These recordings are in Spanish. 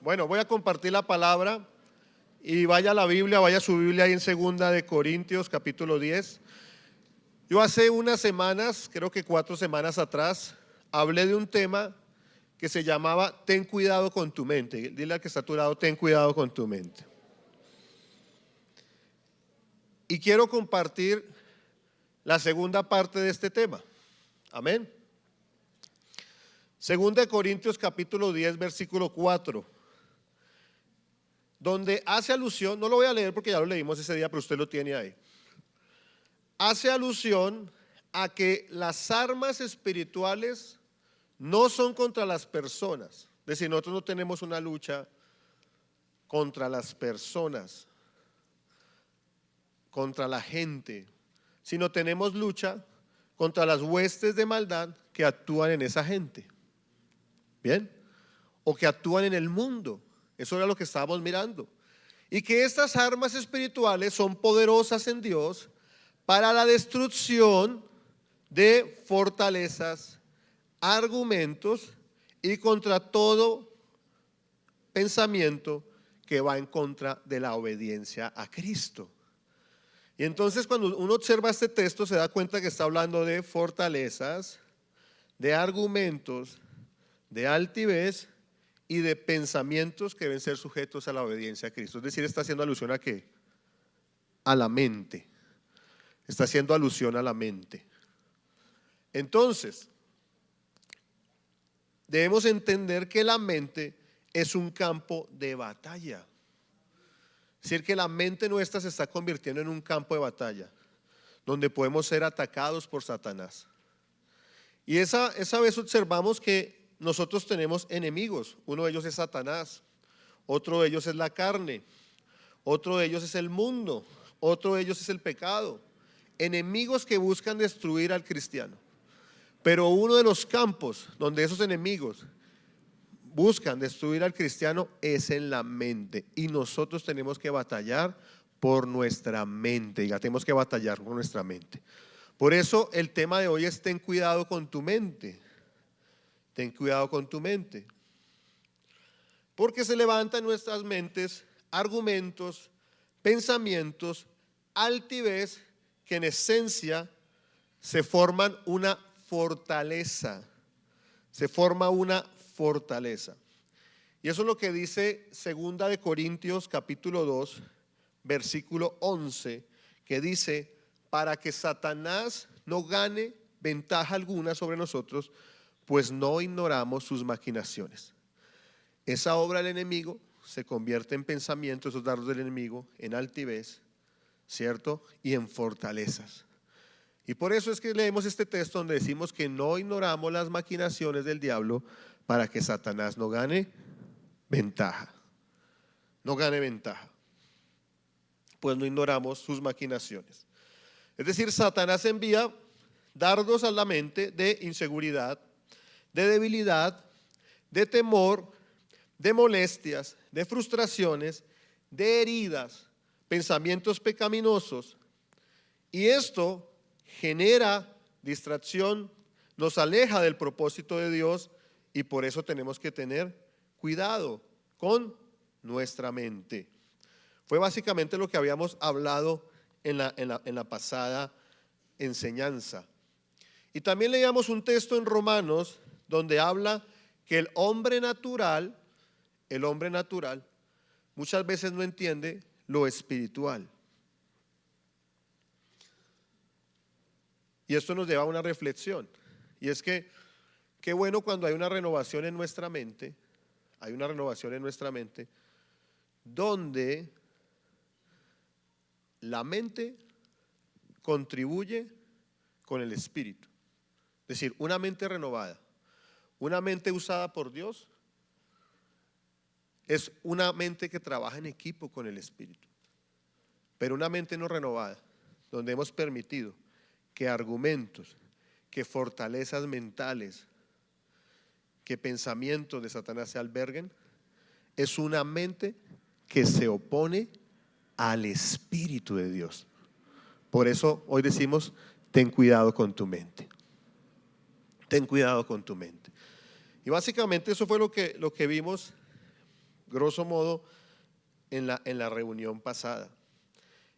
Bueno, voy a compartir la palabra y vaya a la Biblia, vaya a su Biblia ahí en 2 Corintios capítulo 10. Yo hace unas semanas, creo que 4 semanas atrás, hablé de un tema que se llamaba ten cuidado con tu mente. Dile al que está a tu lado, ten cuidado con tu mente. Y quiero compartir la segunda parte de este tema. Amén. 2 Corintios capítulo 10 versículo 4, donde hace alusión, no lo voy a leer porque ya lo leímos ese día, pero usted lo tiene ahí. Hace alusión a que las armas espirituales no son contra las personas. Es decir, nosotros no tenemos una lucha contra las personas, contra la gente, sino tenemos lucha contra las huestes de maldad que actúan en esa gente. ¿Bien? O que actúan en el mundo. Eso era lo que estábamos mirando. Y que estas armas espirituales son poderosas en Dios para la destrucción de fortalezas, argumentos y contra todo pensamiento que va en contra de la obediencia a Cristo. Y entonces cuando uno observa este texto se da cuenta que está hablando de fortalezas, de argumentos, de altivez y de pensamientos que deben ser sujetos a la obediencia a Cristo. Es decir, está haciendo alusión ¿a qué? A la mente. Está haciendo alusión a la mente. Entonces, debemos entender que la mente es un campo de batalla. Es decir, que la mente nuestra se está convirtiendo en un campo de batalla, donde podemos ser atacados por Satanás. Y esa vez observamos que nosotros tenemos enemigos. Uno de ellos es Satanás, otro de ellos es la carne, otro de ellos es el mundo, otro de ellos es el pecado. Enemigos que buscan destruir al cristiano. Pero uno de los campos donde esos enemigos buscan destruir al cristiano es en la mente. Y nosotros tenemos que batallar por nuestra mente. Ya tenemos que batallar por nuestra mente. Por eso el tema de hoy es ten cuidado con tu mente. Ten cuidado con tu mente. Porque se levantan en nuestras mentes argumentos, pensamientos, altivez, que en esencia se forman una fortaleza. Se forma una fortaleza. Y eso es lo que dice 2 Corintios capítulo 2, versículo 11, que dice, para que Satanás no gane ventaja alguna sobre nosotros, pues no ignoramos sus maquinaciones. Esa obra del enemigo se convierte en pensamiento, esos dardos del enemigo, en altivez, ¿cierto? Y en fortalezas. Y por eso es que leemos este texto donde decimos que no ignoramos las maquinaciones del diablo para que Satanás no gane ventaja. No gane ventaja. Pues no ignoramos sus maquinaciones. Es decir, Satanás envía dardos a la mente de inseguridad, de debilidad, de temor, de molestias, de frustraciones, de heridas, pensamientos pecaminosos. Y esto genera distracción, nos aleja del propósito de Dios y por eso tenemos que tener cuidado con nuestra mente. Fue básicamente lo que habíamos hablado en la pasada enseñanza. Y también leíamos un texto en Romanos donde habla que el hombre natural muchas veces no entiende lo espiritual. Y esto nos lleva a una reflexión. Y es que qué bueno cuando hay una renovación en nuestra mente, donde la mente contribuye con el espíritu. Es decir, una mente renovada, una mente usada por Dios, es una mente que trabaja en equipo con el espíritu. Pero una mente no renovada, donde hemos permitido que argumentos, que fortalezas mentales, que pensamientos de Satanás se alberguen, es una mente que se opone al Espíritu de Dios. Por eso hoy decimos, ten cuidado con tu mente. Ten cuidado con tu mente. Y básicamente eso fue lo que vimos grosso modo en la reunión pasada.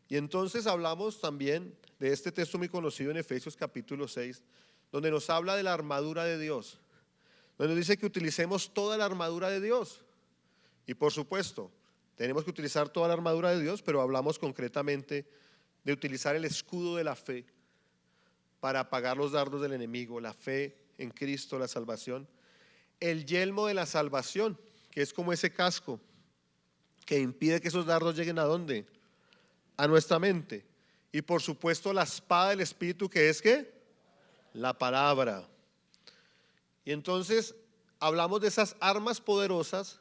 Y entonces hablamos también de este texto muy conocido en Efesios capítulo 6, donde nos habla de la armadura de Dios, donde nos dice que utilicemos toda la armadura de Dios. Y por supuesto, tenemos que utilizar toda la armadura de Dios, pero hablamos concretamente de utilizar el escudo de la fe para apagar los dardos del enemigo, la fe en Cristo, la salvación. El yelmo de la salvación, que es como ese casco que impide que esos dardos lleguen ¿a dónde? A nuestra mente. Y por supuesto la espada del Espíritu, que es ¿qué? La palabra. Y entonces hablamos de esas armas poderosas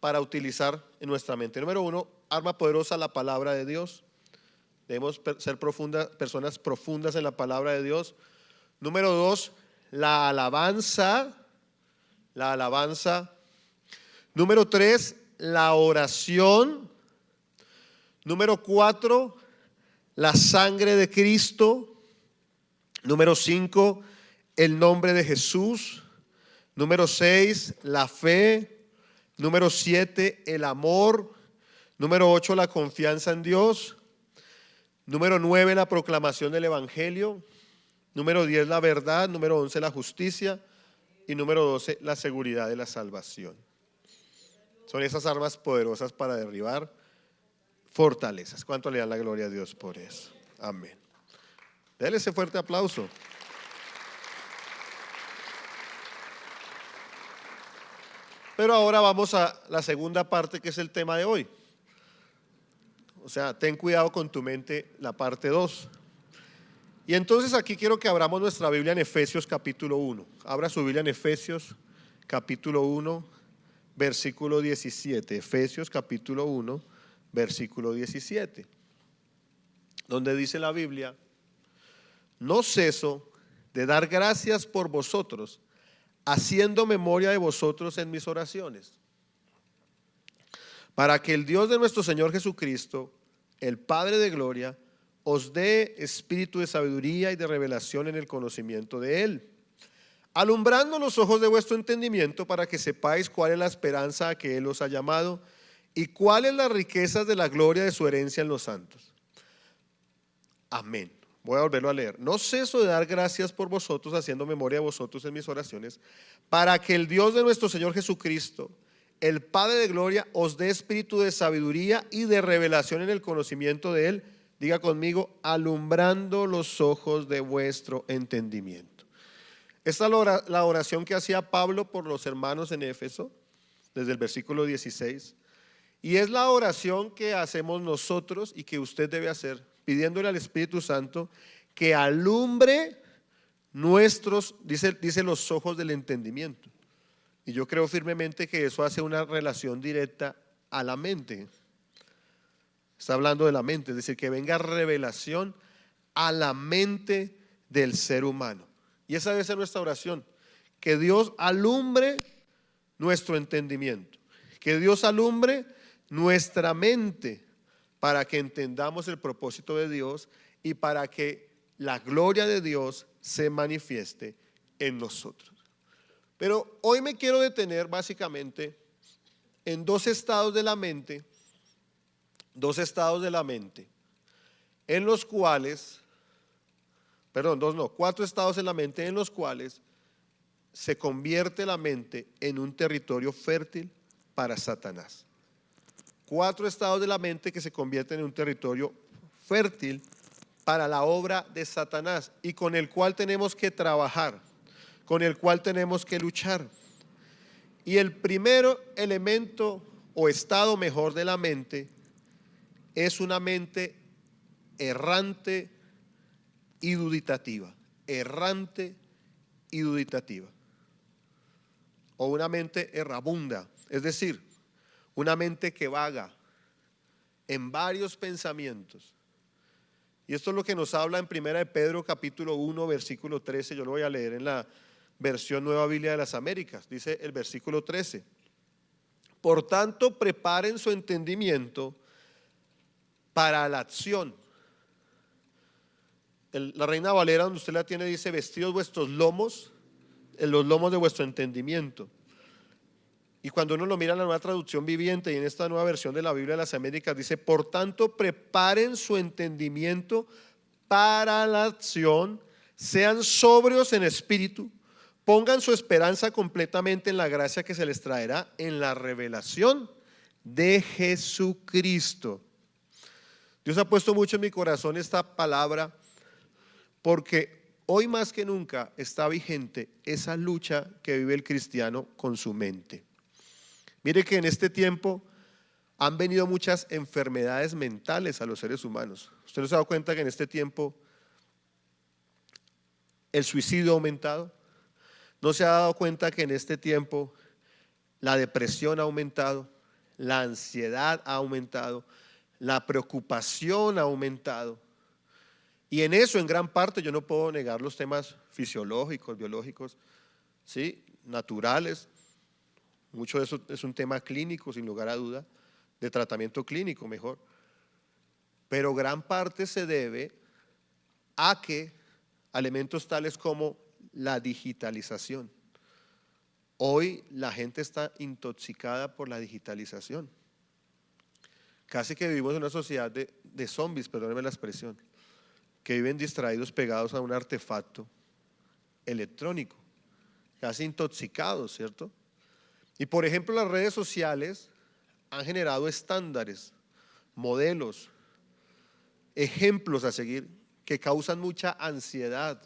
para utilizar en nuestra mente. Número 1, arma poderosa, la palabra de Dios. Debemos ser personas profundas en la palabra de Dios. Número 2, la alabanza. La alabanza. Número 3, la oración. Número 4, la sangre de Cristo. Número 5, el nombre de Jesús. Número 6, la fe. Número 7, el amor. Número 8, la confianza en Dios. Número 9, la proclamación del evangelio. Número 10, la verdad. Número 11, la justicia. Y número 12, la seguridad de la salvación. Son esas armas poderosas para derribar fortalezas. ¿Cuánto le dan la gloria a Dios por eso? Amén. Dele ese fuerte aplauso. Pero ahora vamos a la segunda parte, que es el tema de hoy. O sea, ten cuidado con tu mente, la parte 2. Y entonces aquí quiero que abramos nuestra Biblia en Efesios capítulo 1. Abra su Biblia en Efesios capítulo 1, versículo 17. Efesios capítulo 1, versículo 17. Donde dice la Biblia: no ceso de dar gracias por vosotros, haciendo memoria de vosotros en mis oraciones, para que el Dios de nuestro Señor Jesucristo, el Padre de gloria, os dé espíritu de sabiduría y de revelación en el conocimiento de Él, alumbrando los ojos de vuestro entendimiento, para que sepáis cuál es la esperanza a que Él os ha llamado y cuáles las riquezas de la gloria de su herencia en los santos. Amén. Voy a volverlo a leer. No ceso de dar gracias por vosotros, haciendo memoria de vosotros en mis oraciones, para que el Dios de nuestro Señor Jesucristo, el Padre de gloria, os dé espíritu de sabiduría y de revelación en el conocimiento de Él. Diga conmigo: alumbrando los ojos de vuestro entendimiento. Esta es la oración que hacía Pablo por los hermanos en Éfeso, desde el versículo 16. Y es la oración que hacemos nosotros y que usted debe hacer, pidiéndole al Espíritu Santo que alumbre nuestros, dice los ojos del entendimiento. Y yo creo firmemente que eso hace una relación directa a la mente. Está hablando de la mente, es decir, que venga revelación a la mente del ser humano. Y esa debe ser nuestra oración, que Dios alumbre nuestro entendimiento, que Dios alumbre nuestra mente, para que entendamos el propósito de Dios y para que la gloria de Dios se manifieste en nosotros. Pero hoy me quiero detener básicamente en dos estados de la mente, en los cuales, cuatro estados de la mente en los cuales se convierte la mente en un territorio fértil para Satanás. 4 estados de la mente que se convierten en un territorio fértil para la obra de Satanás y con el cual tenemos que trabajar, con el cual tenemos que luchar. Y el primero elemento o estado mejor de la mente es una mente errante y duditativa. Errante y duditativa. O una mente errabunda, es decir, una mente que vaga en varios pensamientos. Y esto es lo que nos habla en 1 de Pedro capítulo 1 versículo 13. Yo lo voy a leer en la versión Nueva Biblia de las Américas. Dice el versículo 13: por tanto, preparen su entendimiento para la acción. La Reina Valera, donde usted la tiene, dice: vestidos vuestros lomos, en los lomos de vuestro entendimiento. Y cuando uno lo mira en la nueva traducción viviente y en esta nueva versión de la Biblia de las Américas, dice: por tanto, preparen su entendimiento para la acción, sean sobrios en espíritu, pongan su esperanza completamente en la gracia que se les traerá en la revelación de Jesucristo. Dios ha puesto mucho en mi corazón esta palabra porque hoy más que nunca está vigente esa lucha que vive el cristiano con su mente. Mire que en este tiempo han venido muchas enfermedades mentales a los seres humanos. ¿Usted no se ha dado cuenta que en este tiempo el suicidio ha aumentado? ¿No se ha dado cuenta que en este tiempo la depresión ha aumentado, la ansiedad ha aumentado, la preocupación ha aumentado? Y en eso, en gran parte, yo no puedo negar los temas fisiológicos, biológicos, ¿sí?, naturales. Mucho de eso es un tema clínico, sin lugar a duda, de tratamiento clínico mejor. Pero gran parte se debe a elementos tales como la digitalización. Hoy la gente está intoxicada por la digitalización. Casi que vivimos en una sociedad de zombies, perdónenme la expresión, que viven distraídos, pegados a un artefacto electrónico, casi intoxicados, ¿cierto? Y por ejemplo, las redes sociales han generado estándares, modelos, ejemplos a seguir que causan mucha ansiedad,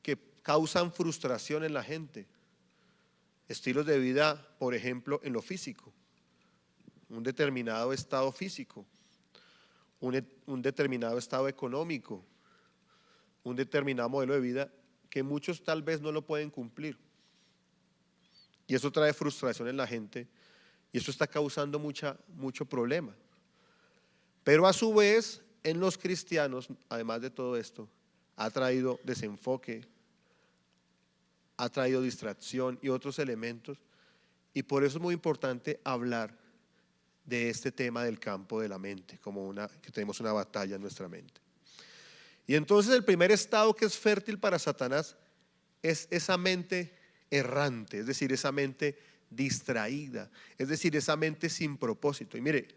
que causan frustración en la gente. Estilos de vida, por ejemplo, en lo físico, un determinado estado físico, un determinado estado económico, un determinado modelo de vida que muchos tal vez no lo pueden cumplir. Y eso trae frustración en la gente y eso está causando mucho problema. Pero a su vez, en los cristianos, además de todo esto, ha traído desenfoque, ha traído distracción y otros elementos. Y por eso es muy importante hablar de este tema del campo de la mente, como que tenemos una batalla en nuestra mente. Y entonces el primer estado que es fértil para Satanás es esa mente errante, es decir, esa mente distraída, es decir, esa mente sin propósito. Y mire,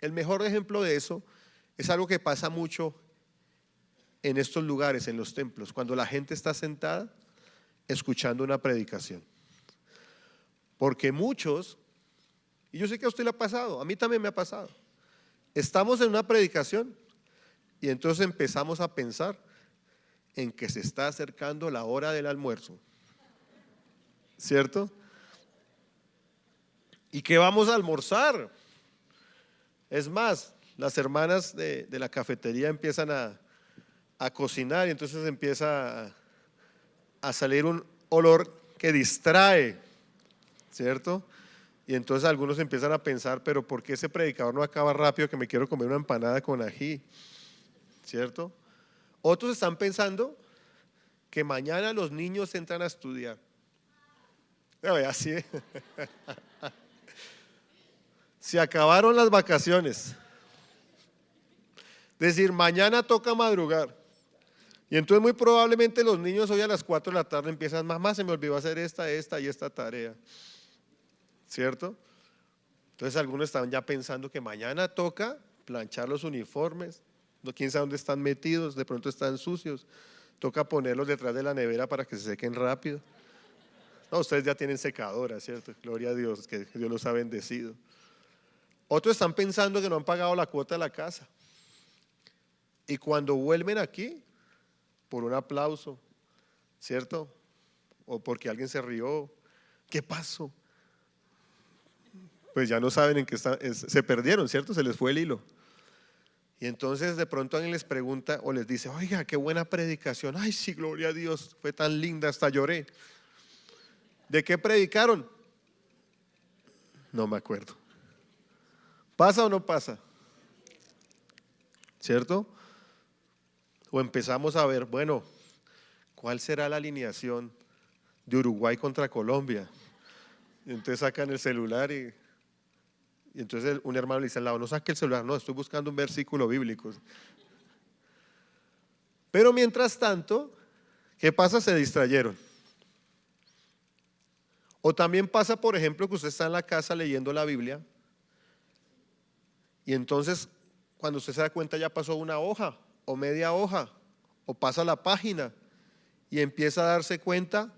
el mejor ejemplo de eso es algo que pasa mucho en estos lugares, en los templos, cuando la gente está sentada escuchando una predicación. Porque muchos, y yo sé que a usted le ha pasado, a mí también me ha pasado, estamos en una predicación y entonces empezamos a pensar en que se está acercando la hora del almuerzo, ¿cierto? ¿Y qué vamos a almorzar? Es más, las hermanas de la cafetería empiezan a cocinar y entonces empieza a salir un olor que distrae, ¿cierto? Y entonces algunos empiezan a pensar, pero ¿por qué ese predicador no acaba rápido que me quiero comer una empanada con ají? ¿Cierto? Otros están pensando que mañana los niños entran a estudiar. Así se acabaron las vacaciones. Es decir, mañana toca madrugar. Y entonces muy probablemente los niños hoy a las 4 de la tarde empiezan: mamá, se me olvidó hacer esta y esta tarea, ¿cierto? Entonces algunos están ya pensando que mañana toca planchar los uniformes, no, quién sabe dónde están metidos, de pronto están sucios, toca ponerlos detrás de la nevera para que se sequen rápido. No, ustedes ya tienen secadora, ¿cierto? Gloria a Dios, que Dios los ha bendecido. Otros están pensando que no han pagado la cuota de la casa. Y cuando vuelven aquí, por un aplauso, ¿cierto? O porque alguien se rió, ¿qué pasó? Pues ya no saben en qué están, se perdieron, ¿cierto? Se les fue el hilo. Y entonces de pronto alguien les pregunta o les dice: oiga, qué buena predicación. Ay, sí, gloria a Dios, fue tan linda, hasta lloré. ¿De qué predicaron? No me acuerdo. ¿Pasa o no pasa? ¿Cierto? O empezamos a ver, bueno, ¿cuál será la alineación de Uruguay contra Colombia? Y entonces sacan el celular y entonces un hermano le dice al lado: no saque el celular, no, estoy buscando un versículo bíblico. Pero mientras tanto, ¿qué pasa? Se distrayeron. O también pasa, por ejemplo, que usted está en la casa leyendo la Biblia y entonces cuando usted se da cuenta ya pasó una hoja o media hoja o pasa la página y empieza a darse cuenta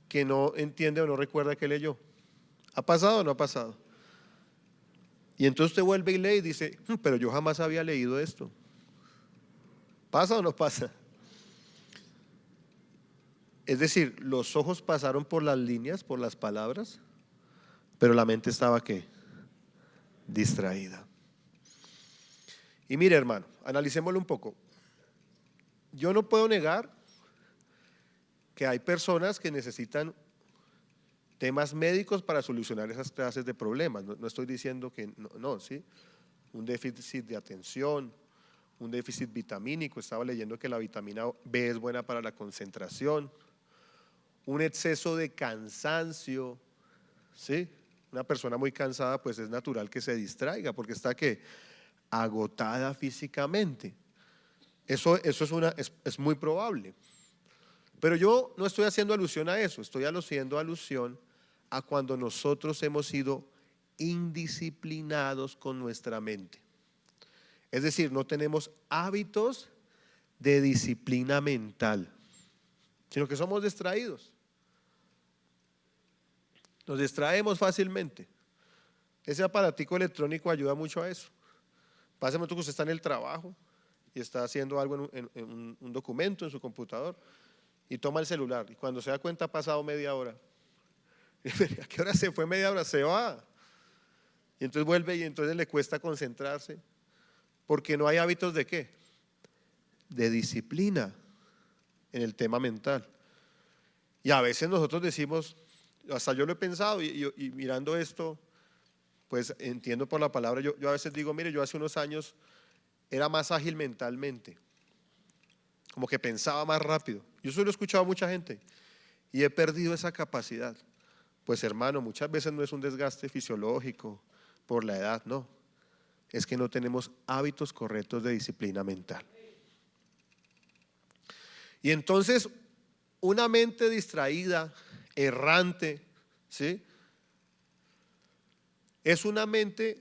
que no entiende o no recuerda que leyó. ¿Ha pasado o no ha pasado? Y entonces usted vuelve y lee y dice, pero yo jamás había leído esto. ¿Pasa o no pasa? Es decir, los ojos pasaron por las líneas, por las palabras, pero la mente estaba ¿qué? Distraída. Y mire, hermano, analicémoslo un poco. Yo no puedo negar que hay personas que necesitan temas médicos para solucionar esas clases de problemas. No estoy diciendo que no, ¿sí? Un déficit de atención, un déficit vitamínico. Estaba leyendo que la vitamina B es buena para la concentración. Un exceso de cansancio, ¿sí? Una persona muy cansada, pues es natural que se distraiga porque está ¿qué? Agotada físicamente. Eso es muy probable. Pero yo no estoy haciendo alusión a eso, estoy haciendo alusión a cuando nosotros hemos sido indisciplinados con nuestra mente. Es decir, no tenemos hábitos de disciplina mental, sino que somos distraídos. Nos distraemos fácilmente. Ese aparatico electrónico ayuda mucho a eso. Pasa un momento que usted está en el trabajo y está haciendo algo en un documento en su computador y toma el celular y cuando se da cuenta ha pasado media hora. ¿A qué hora se fue media hora? Se va. Y entonces vuelve y entonces le cuesta concentrarse porque no hay hábitos de ¿qué? De disciplina en el tema mental. Y a veces nosotros decimos, hasta yo lo he pensado y mirando esto, pues entiendo por la palabra, yo a veces digo, mire, yo hace unos años era más ágil mentalmente, como que pensaba más rápido. Yo eso lo he escuchado a mucha gente y he perdido esa capacidad. Pues hermano, muchas veces no es un desgaste fisiológico por la edad, no. Es que no tenemos hábitos correctos de disciplina mental. Y entonces, una mente distraída, errante, ¿sí? Es una mente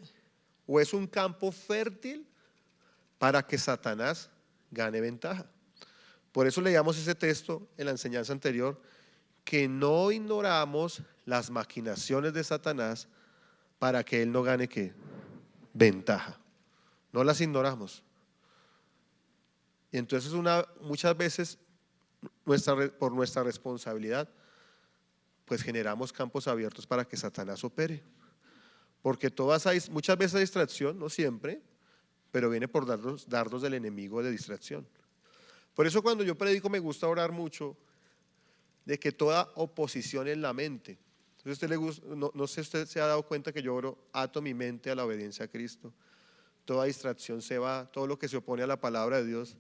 o es un campo fértil para que Satanás gane ventaja. Por eso leíamos ese texto en la enseñanza anterior, que no ignoramos las maquinaciones de Satanás para que él no gane ¿qué? Ventaja. No las ignoramos. Y entonces muchas veces por nuestra responsabilidad, pues generamos campos abiertos para que Satanás opere. Porque muchas veces hay distracción, no siempre, pero viene por dardos del enemigo de distracción. Por eso cuando yo predico me gusta orar mucho de que toda oposición en la mente. Entonces no sé si usted se ha dado cuenta que yo oro, ato mi mente a la obediencia a Cristo. Toda distracción se va, todo lo que se opone a la palabra de Dios,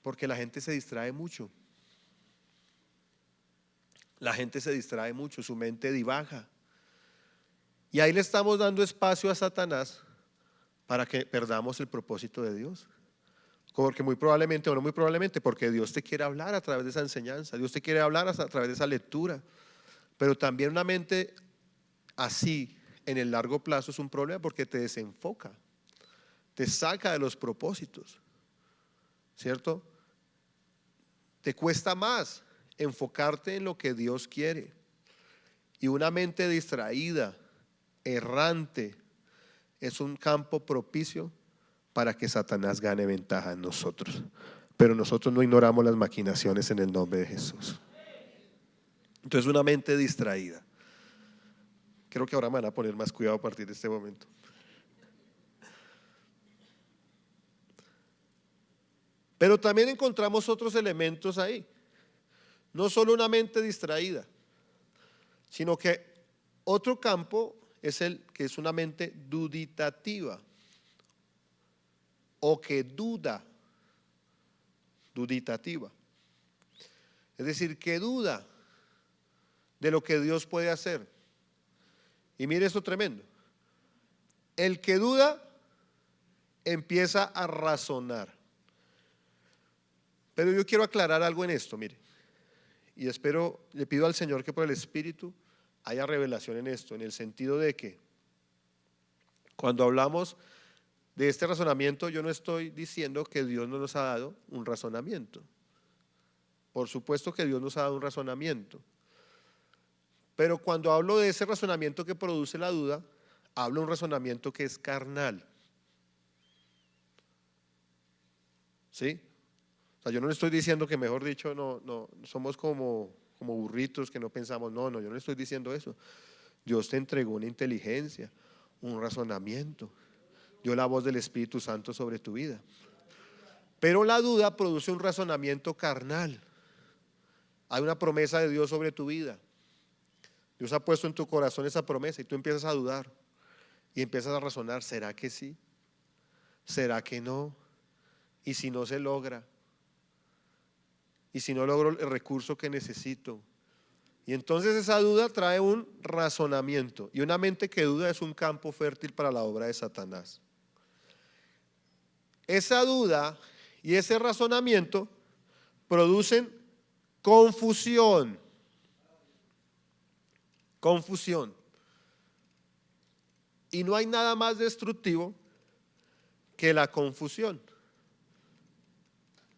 porque la gente se distrae mucho. La gente se distrae mucho, su mente divaga. Y ahí le estamos dando espacio a Satanás para que perdamos el propósito de Dios. Porque muy probablemente, o no muy probablemente, porque Dios te quiere hablar a través de esa enseñanza, Dios te quiere hablar a través de esa lectura. Pero también una mente así en el largo plazo es un problema porque te desenfoca, te saca de los propósitos, ¿cierto? Te cuesta más enfocarte en lo que Dios quiere. Y una mente distraída, errante, es un campo propicio para que Satanás gane ventaja en nosotros. Pero nosotros no ignoramos las maquinaciones en el nombre de Jesús. Entonces una mente distraída. Creo que ahora me van a poner más cuidado a partir de este momento. Pero también encontramos otros elementos ahí. No solo una mente distraída, sino que otro campo es el que es una mente duditativa o que duditativa. Es decir, que duda de lo que Dios puede hacer. Y mire esto tremendo. El que duda empieza a razonar. Pero yo quiero aclarar algo en esto, mire. y espero, le pido al Señor que por el Espíritu haya revelación en esto, en el sentido de que cuando hablamos de este razonamiento, yo no estoy diciendo que Dios no nos ha dado un razonamiento. Por supuesto que Dios nos ha dado un razonamiento. Pero cuando hablo de ese razonamiento que produce la duda, hablo de un razonamiento que es carnal. ¿Sí? O sea, yo no le estoy diciendo que, mejor dicho, no somos como burritos que no pensamos. No, yo no le estoy diciendo eso. Dios te entregó una inteligencia, un razonamiento. Dio la voz del Espíritu Santo sobre tu vida. Pero la duda produce un razonamiento carnal. Hay una promesa de Dios sobre tu vida. Dios ha puesto en tu corazón esa promesa y tú empiezas a dudar y empiezas a razonar, ¿será que sí? ¿Será que no? ¿Y si no se logra? ¿Y si no logro el recurso que necesito? Y entonces esa duda trae un razonamiento, y una mente que duda es un campo fértil para la obra de Satanás. Esa duda y ese razonamiento producen confusión. Confusión. Y no hay nada más destructivo que la confusión.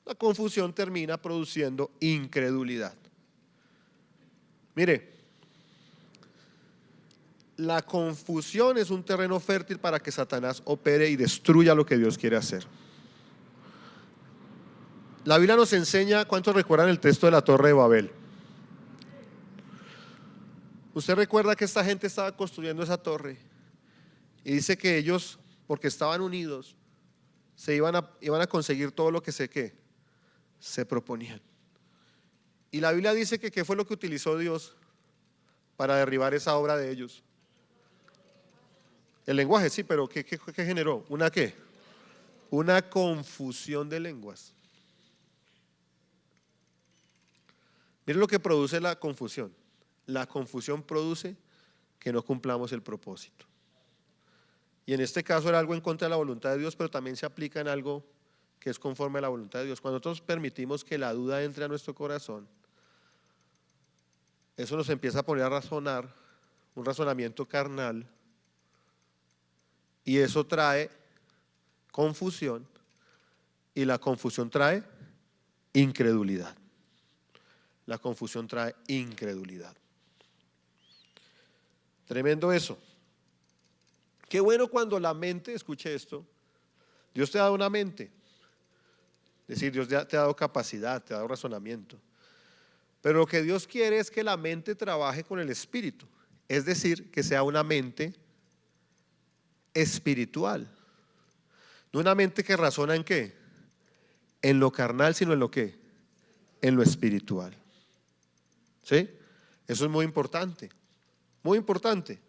La confusión termina produciendo incredulidad. Mire, la confusión es un terreno fértil para que Satanás opere y destruya lo que Dios quiere hacer. La Biblia nos enseña, ¿cuántos recuerdan el texto de la Torre de Babel? Usted recuerda que esta gente estaba construyendo esa torre y dice que ellos, porque estaban unidos, iban a conseguir todo lo que se proponían. Y la Biblia dice que ¿qué fue lo que utilizó Dios para derribar esa obra de ellos? El lenguaje, sí, pero ¿qué generó? ¿Una qué? Una confusión de lenguas. Miren lo que produce la confusión. La confusión produce que no cumplamos el propósito. Y en este caso era algo en contra de la voluntad de Dios, pero también se aplica en algo que es conforme a la voluntad de Dios. Cuando nosotros permitimos que la duda entre a nuestro corazón, eso nos empieza a poner a razonar, un razonamiento carnal, y eso trae confusión, y la confusión trae incredulidad. La confusión trae incredulidad. Tremendo eso. Qué bueno cuando la mente, escuche esto, Dios te ha dado una mente. Es decir, Dios te ha dado capacidad, te ha dado razonamiento. Pero lo que Dios quiere es que la mente trabaje con el espíritu. Es decir, que sea una mente espiritual. No una mente que razona en qué, en lo carnal, sino en lo qué, en lo espiritual. ¿Sí? Eso es muy importante, muy importante.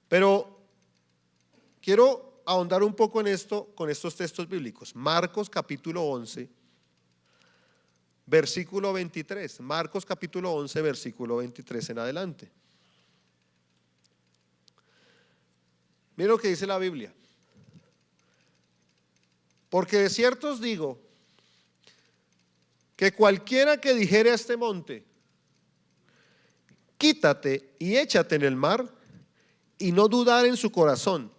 Pero quiero ahondar un poco en esto con estos textos bíblicos. Marcos capítulo 11, versículo 23. Marcos capítulo 11, versículo 23 en adelante. Miren lo que dice la Biblia. Porque de cierto os digo que cualquiera que dijere a este monte, quítate y échate en el mar, y no dudar en su corazón,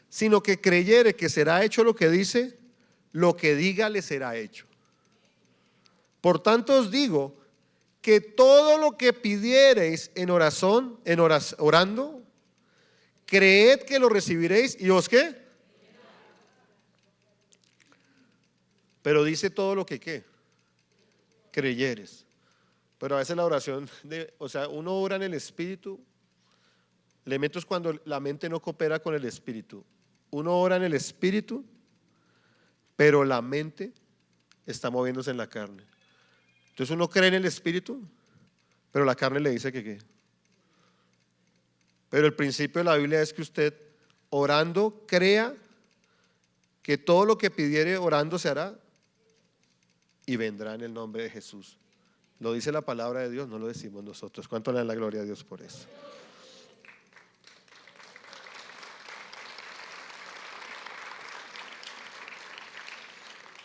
sino que creyere que será hecho lo que dice, lo que diga le será hecho. Por tanto os digo que todo lo que pidiereis orando, creed que lo recibiréis y os ¿qué? Pero dice todo lo que ¿qué? Creyeres. Pero a veces la oración, uno ora en el espíritu. El elemento es cuando la mente no coopera con el espíritu. Uno ora en el espíritu, pero la mente está moviéndose en la carne. Entonces uno cree en el espíritu, pero la carne le dice que qué. Pero el principio de la Biblia es que usted orando crea que todo lo que pidiere orando se hará y vendrá en el nombre de Jesús. Lo dice la palabra de Dios, no lo decimos nosotros. ¿Cuánto le da la gloria a Dios por eso?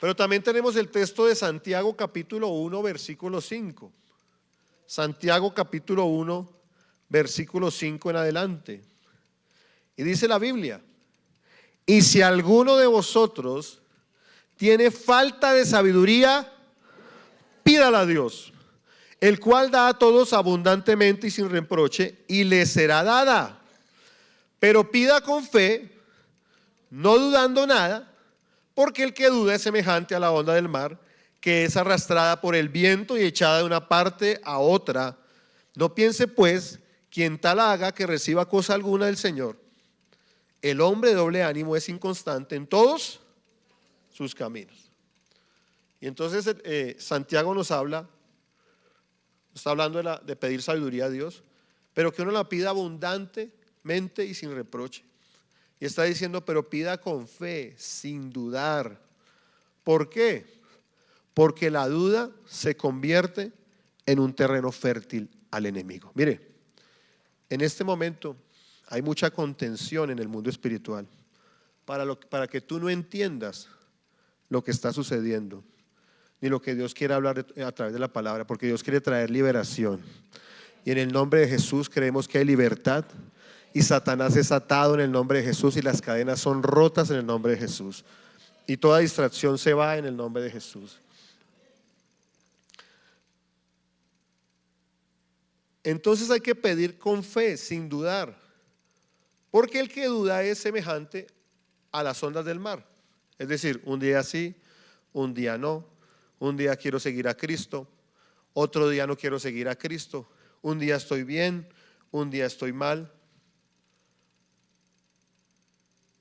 Pero también tenemos el texto de Santiago capítulo 1, versículo 5. Santiago capítulo 1, versículo 5 en adelante. Y dice la Biblia: y si alguno de vosotros tiene falta de sabiduría, pídala a Dios, el cual da a todos abundantemente y sin reproche, y le será dada. Pero pida con fe, no dudando nada, porque el que duda es semejante a la onda del mar, que es arrastrada por el viento y echada de una parte a otra. No piense pues quien tal haga que reciba cosa alguna del Señor. El hombre de doble ánimo es inconstante en todos sus caminos. Y entonces Santiago nos habla, está hablando de pedir sabiduría a Dios, pero que uno la pida abundantemente y sin reproche. Y está diciendo, pero pida con fe, sin dudar. ¿Por qué? Porque la duda se convierte en un terreno fértil al enemigo. Mire, en este momento hay mucha contención en el mundo espiritual para que tú no entiendas lo que está sucediendo, ni lo que Dios quiere hablar a través de la palabra, porque Dios quiere traer liberación. Y en el nombre de Jesús creemos que hay libertad, y Satanás es atado en el nombre de Jesús, y las cadenas son rotas en el nombre de Jesús, y toda distracción se va en el nombre de Jesús. Entonces hay que pedir con fe, sin dudar, porque el que duda es semejante a las ondas del mar. Es decir, un día sí, un día no, un día quiero seguir a Cristo, otro día no quiero seguir a Cristo, un día estoy bien, un día estoy mal.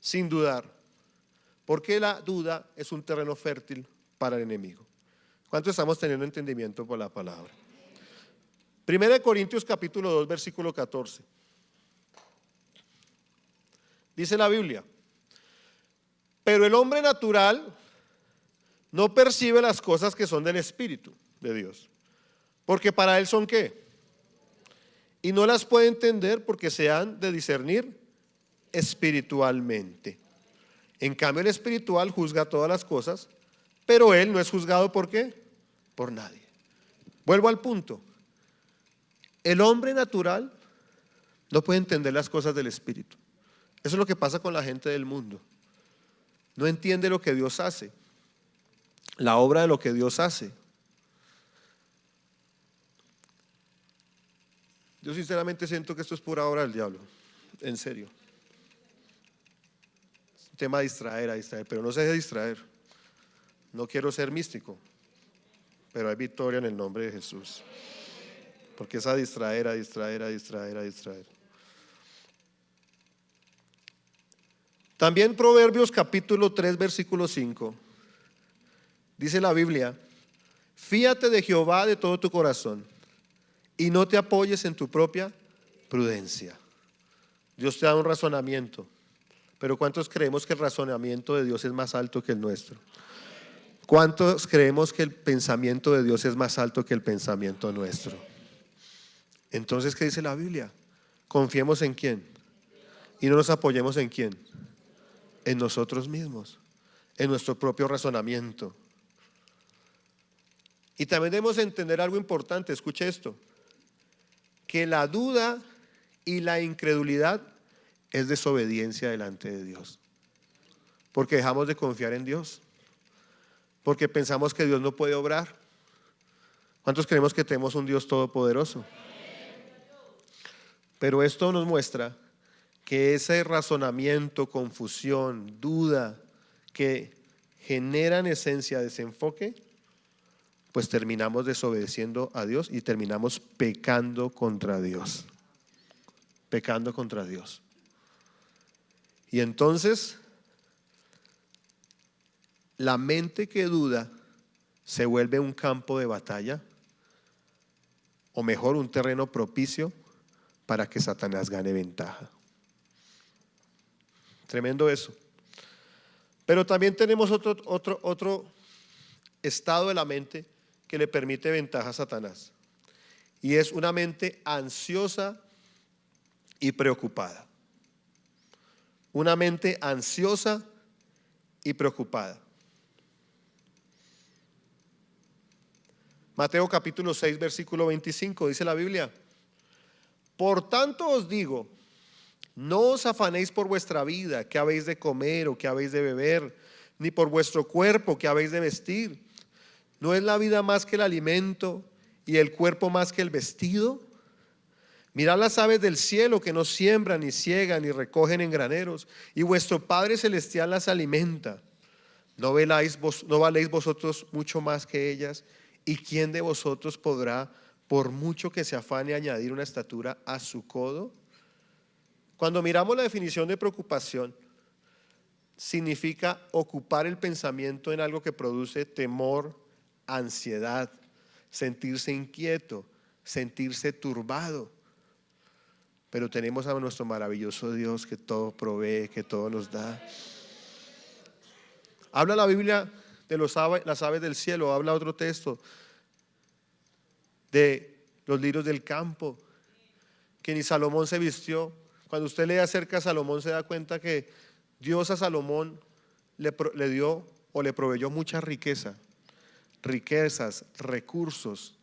Sin dudar, porque la duda es un terreno fértil para el enemigo. ¿Cuánto estamos teniendo entendimiento por la palabra? 1 Corintios capítulo 2, versículo 14. Dice la Biblia: pero el hombre natural no percibe las cosas que son del Espíritu de Dios, porque para él son ¿qué? Y no las puede entender porque se han de discernir espiritualmente. En cambio, el espiritual juzga todas las cosas, pero él no es juzgado ¿por qué? Por nadie. Vuelvo al punto. El hombre natural no puede entender las cosas del Espíritu. Eso es lo que pasa con la gente del mundo. No entiende lo que Dios hace, la obra de lo que Dios hace. Yo sinceramente siento que esto es pura obra del diablo, en serio. Es un tema de distraer, pero no se deje distraer. No quiero ser místico, pero hay victoria en el nombre de Jesús. Porque es a distraer. También Proverbios capítulo 3, versículo 5. Dice la Biblia: fíate de Jehová de todo tu corazón y no te apoyes en tu propia prudencia. Dios te da un razonamiento, pero ¿cuántos creemos que el razonamiento de Dios es más alto que el nuestro? ¿Cuántos creemos que el pensamiento de Dios es más alto que el pensamiento nuestro? Entonces, ¿qué dice la Biblia? Confiemos en quién y no nos apoyemos en quién, en nosotros mismos, en nuestro propio razonamiento. Y también debemos entender algo importante, escuche esto, que la duda y la incredulidad es desobediencia delante de Dios, porque dejamos de confiar en Dios, porque pensamos que Dios no puede obrar. ¿Cuántos creemos que tenemos un Dios todopoderoso? Pero esto nos muestra que ese razonamiento, confusión, duda que genera en esencia desenfoque, pues terminamos desobedeciendo a Dios y terminamos pecando contra Dios. Pecando contra Dios. Y entonces, la mente que duda se vuelve un campo de batalla, o mejor, un terreno propicio para que Satanás gane ventaja. Tremendo eso. Pero también tenemos otro estado de la mente que le permite ventaja a Satanás, y es una mente ansiosa y preocupada. Una mente ansiosa y preocupada. Mateo capítulo 6, versículo 25, dice la Biblia: por tanto os digo, no os afanéis por vuestra vida, qué habéis de comer o qué habéis de beber, ni por vuestro cuerpo, qué habéis de vestir. ¿No es la vida más que el alimento y el cuerpo más que el vestido? Mirad las aves del cielo, que no siembran, ni ciegan, ni recogen en graneros, y vuestro Padre Celestial las alimenta. ¿No valéis vosotros mucho más que ellas? ¿Y quién de vosotros podrá, por mucho que se afane, añadir una estatura a su codo? Cuando miramos la definición de preocupación, significa ocupar el pensamiento en algo que produce temor, ansiedad, sentirse inquieto, sentirse turbado. Pero tenemos a nuestro maravilloso Dios que todo provee, que todo nos da. Habla la Biblia de las aves del cielo, habla otro texto de los lirios del campo, que ni Salomón se vistió. Cuando usted lee acerca de Salomón, se da cuenta que Dios a Salomón le dio o le proveyó mucha riquezas, recursos.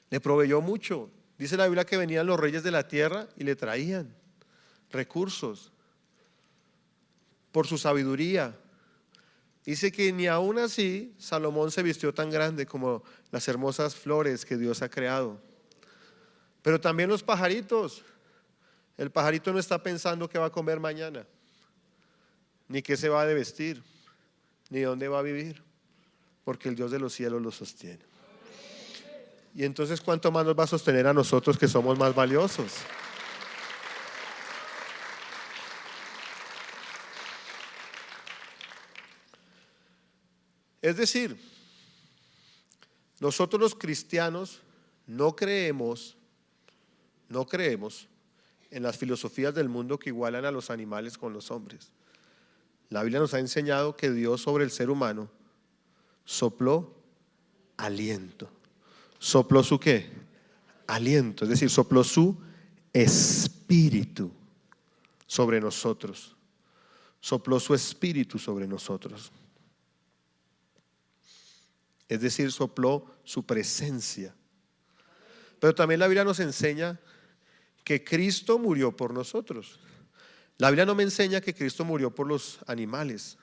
Le proveyó mucho. Dice la Biblia que venían los reyes de la tierra y le traían recursos por su sabiduría. Dice que ni aún así Salomón se vistió tan grande como las hermosas flores que Dios ha creado. Pero también los pajaritos. El pajarito no está pensando qué va a comer mañana, ni qué se va a vestir, ni dónde va a vivir, porque el Dios de los cielos lo sostiene. Y entonces, ¿cuánto más nos va a sostener a nosotros, que somos más valiosos? Es decir, nosotros los cristianos no creemos en las filosofías del mundo que igualan a los animales con los hombres. La Biblia nos ha enseñado que Dios sobre el ser humano sopló aliento. ¿Sopló su qué? Aliento, es decir, sopló su espíritu sobre nosotros. Sopló su espíritu sobre nosotros. Es decir, sopló su presencia. Pero también la Biblia nos enseña que Cristo murió por nosotros. La Biblia no me enseña que Cristo murió por los animales,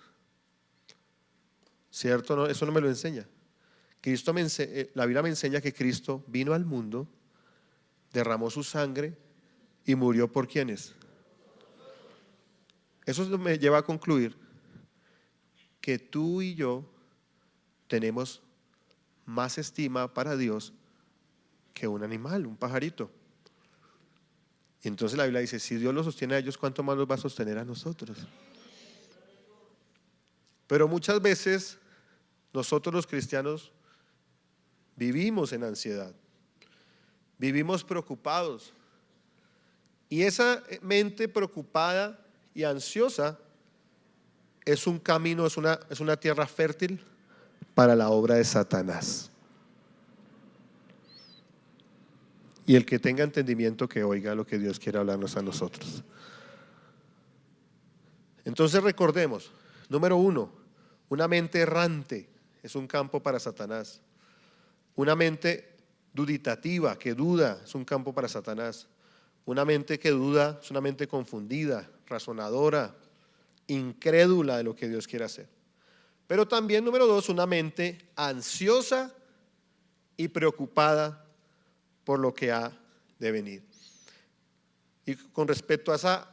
¿cierto? No, eso no me lo enseña. La Biblia me enseña que Cristo vino al mundo, derramó su sangre y murió por ¿quiénes? Eso me lleva a concluir que tú y yo tenemos más estima para Dios que un animal, un pajarito. Y entonces la Biblia dice, si Dios los sostiene a ellos, ¿cuánto más los va a sostener a nosotros? Pero muchas veces nosotros los cristianos vivimos en ansiedad, vivimos preocupados. Y esa mente preocupada y ansiosa es un camino, es una tierra fértil para la obra de Satanás. Y el que tenga entendimiento, que oiga lo que Dios quiere hablarnos a nosotros. Entonces recordemos, número 1, una mente errante es un campo para Satanás. Una mente duditativa, que duda, es un campo para Satanás. Una mente que duda es una mente confundida, razonadora, incrédula de lo que Dios quiere hacer. Pero también, número 2, una mente ansiosa y preocupada por lo que ha de venir. Y con respecto a esa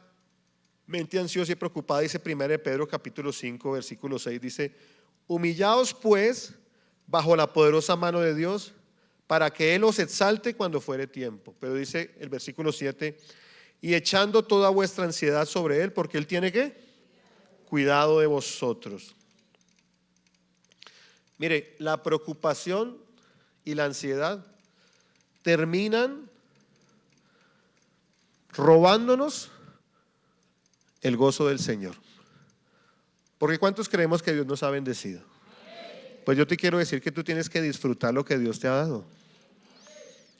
mente ansiosa y preocupada, dice 1 Pedro capítulo 5, versículo 6, dice: humillaos pues bajo la poderosa mano de Dios, para que Él os exalte cuando fuere tiempo. Pero dice el versículo 7, y echando toda vuestra ansiedad sobre Él, porque Él tiene ¿qué? Cuidado de vosotros. Mire, la preocupación y la ansiedad terminan robándonos el gozo del Señor. Porque ¿cuántos creemos que Dios nos ha bendecido? Pues yo te quiero decir que tú tienes que disfrutar lo que Dios te ha dado.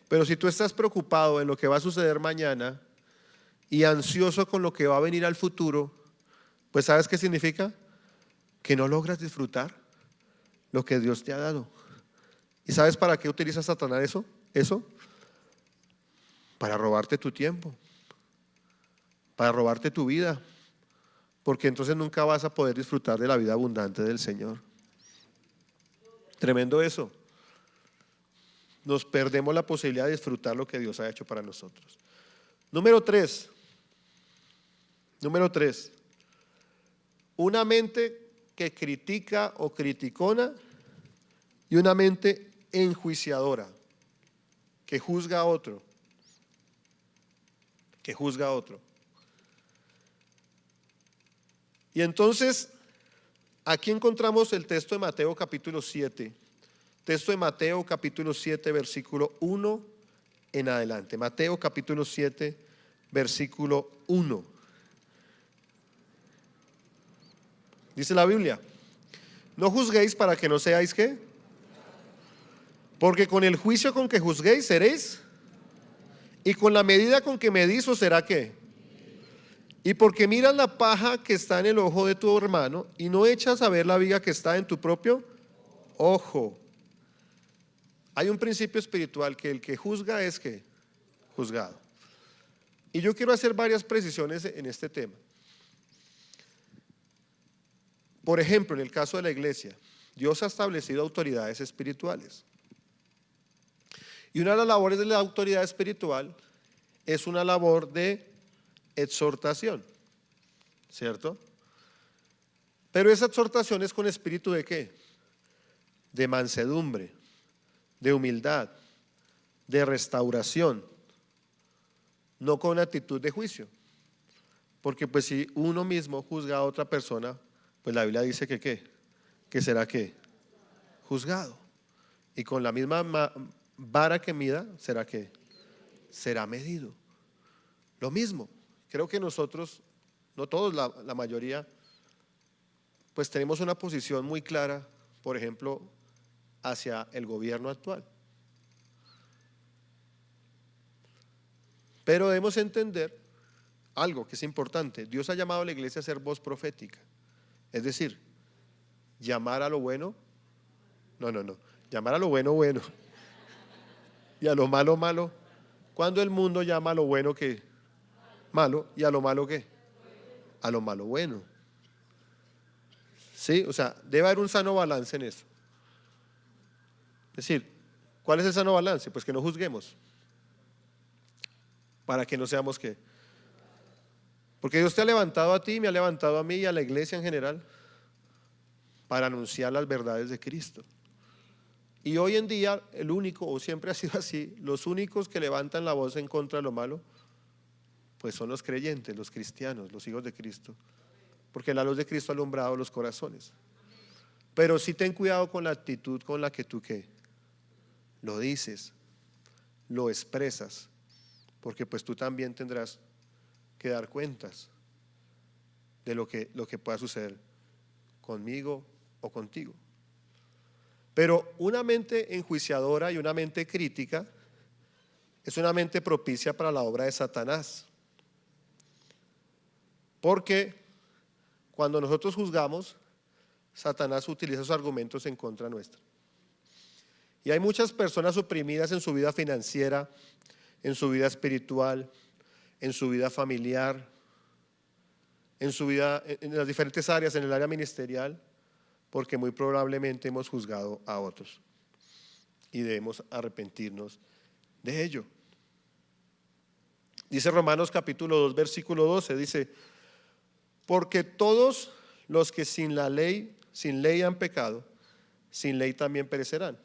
Pero si tú estás preocupado en lo que va a suceder mañana y ansioso con lo que va a venir al futuro, pues ¿sabes qué significa? Que no logras disfrutar lo que Dios te ha dado. ¿Y sabes para qué utiliza Satanás eso? Eso, para robarte tu tiempo, para robarte tu vida, porque entonces nunca vas a poder disfrutar de la vida abundante del Señor. Tremendo eso. Nos perdemos la posibilidad de disfrutar lo que Dios ha hecho para nosotros. Número tres, una mente que critica o criticona y una mente enjuiciadora, que juzga a otro, Y entonces, aquí encontramos el texto de Mateo capítulo 7, versículo 1 en adelante. Mateo capítulo 7, versículo 1. Dice la Biblia: no juzguéis para que no seáis ¿qué? Porque con el juicio con que juzguéis seréis, y con la medida con que medís os será ¿qué? Y porque miras la paja que está en el ojo de tu hermano y no echas a ver la viga que está en tu propio ojo. Hay un principio espiritual, que el que juzga es ¿qué? Juzgado. Y yo quiero hacer varias precisiones en este tema. Por ejemplo, en el caso de la iglesia, Dios ha establecido autoridades espirituales. Y una de las labores de la autoridad espiritual es una labor de exhortación, ¿cierto? Pero esa exhortación es con espíritu ¿de qué? De mansedumbre, de humildad, de restauración, no con actitud de juicio. Porque pues si uno mismo juzga a otra persona, pues la Biblia dice que ¿qué? Que será ¿qué? Juzgado. Y con la misma vara que mida, ¿será qué? Será medido. Lo mismo. Creo que nosotros, no todos, la mayoría, pues tenemos una posición muy clara, por ejemplo, hacia el gobierno actual. Pero debemos entender algo que es importante. Dios ha llamado a la iglesia a ser voz profética. Es decir, llamar a lo bueno, no. Llamar a lo bueno, bueno. Y a lo malo, malo. Cuando el mundo llama a lo bueno que malo y a lo malo ¿qué? A lo malo bueno. ¿Sí? O sea, debe haber un sano balance en eso. Es decir, ¿cuál es el sano balance? Pues que no juzguemos. Para que no seamos ¿qué? Porque Dios te ha levantado a ti, me ha levantado a mí y a la iglesia en general para anunciar las verdades de Cristo. Y hoy en día el único, o siempre ha sido así, los únicos que levantan la voz en contra de lo malo, pues son los creyentes, los cristianos, los hijos de Cristo. Porque la luz de Cristo ha alumbrado los corazones. Pero sí ten cuidado con la actitud con la que tú ¿qué? Lo dices, lo expresas, porque pues tú también tendrás que dar cuentas de lo que pueda suceder conmigo o contigo. Pero una mente enjuiciadora y una mente crítica es una mente propicia para la obra de Satanás. Porque cuando nosotros juzgamos, Satanás utiliza sus argumentos en contra nuestra. Y hay muchas personas oprimidas en su vida financiera, en su vida espiritual, en su vida familiar, en su vida, en las diferentes áreas, en el área ministerial, porque muy probablemente hemos juzgado a otros y debemos arrepentirnos de ello. Dice Romanos capítulo 2, versículo 12, dice: porque todos los que sin ley han pecado, sin ley también perecerán.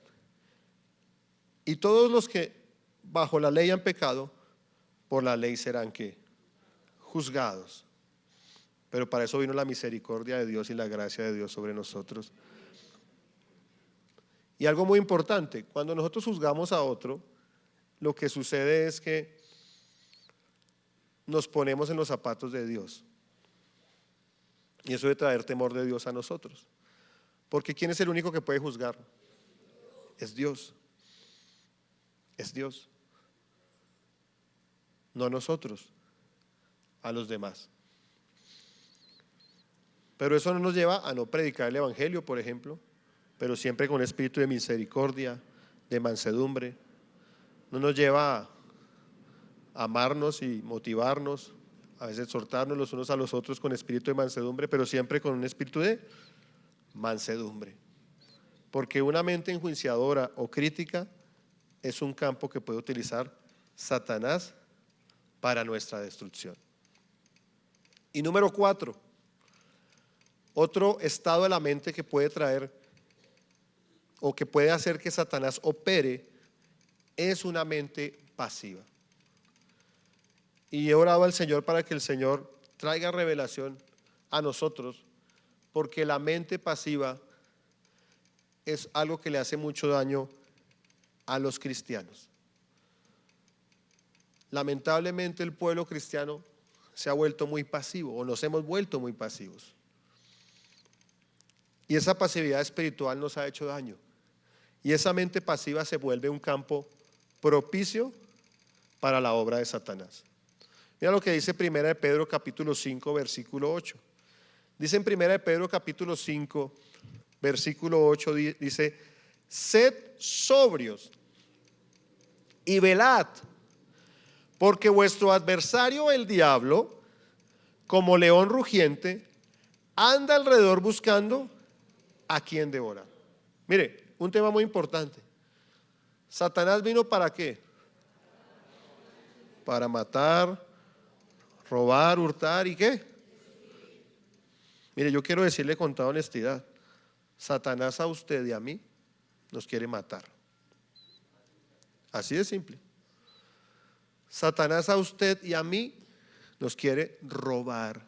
Y todos los que bajo la ley han pecado, por la ley serán ¿qué? Juzgados. Pero para eso vino la misericordia de Dios y la gracia de Dios sobre nosotros. Y algo muy importante, cuando nosotros juzgamos a otro, lo que sucede es que nos ponemos en los zapatos de Dios. Y eso debe traer temor de Dios a nosotros. Porque ¿quién es el único que puede juzgar? Es Dios. Es Dios. No nosotros, a los demás. Pero eso no nos lleva a no predicar el evangelio, por ejemplo, pero siempre con espíritu de misericordia, de mansedumbre, no nos lleva a amarnos y motivarnos, a veces exhortarnos los unos a los otros con espíritu de mansedumbre, pero siempre con un espíritu de mansedumbre. Porque una mente enjuiciadora o crítica es un campo que puede utilizar Satanás para nuestra destrucción. Y número 4, otro estado de la mente que puede traer o que puede hacer que Satanás opere es una mente pasiva. Y he orado al Señor para que el Señor traiga revelación a nosotros, porque la mente pasiva es algo que le hace mucho daño a los cristianos. Lamentablemente el pueblo cristiano se ha vuelto muy pasivo, o nos hemos vuelto muy pasivos. Y esa pasividad espiritual nos ha hecho daño. Y esa mente pasiva se vuelve un campo propicio para la obra de Satanás. Mira lo que dice 1 de Pedro capítulo 5 versículo 8. Dice en 1 de Pedro capítulo 5 versículo 8, dice: sed sobrios y velad, porque vuestro adversario el diablo, como león rugiente, anda alrededor buscando a quien devorar. Mire, un tema muy importante. Satanás vino ¿para qué? Para matar, robar, hurtar y ¿qué? Mire, yo quiero decirle con toda honestidad, Satanás a usted y a mí nos quiere matar. Así de simple. Satanás a usted y a mí nos quiere robar.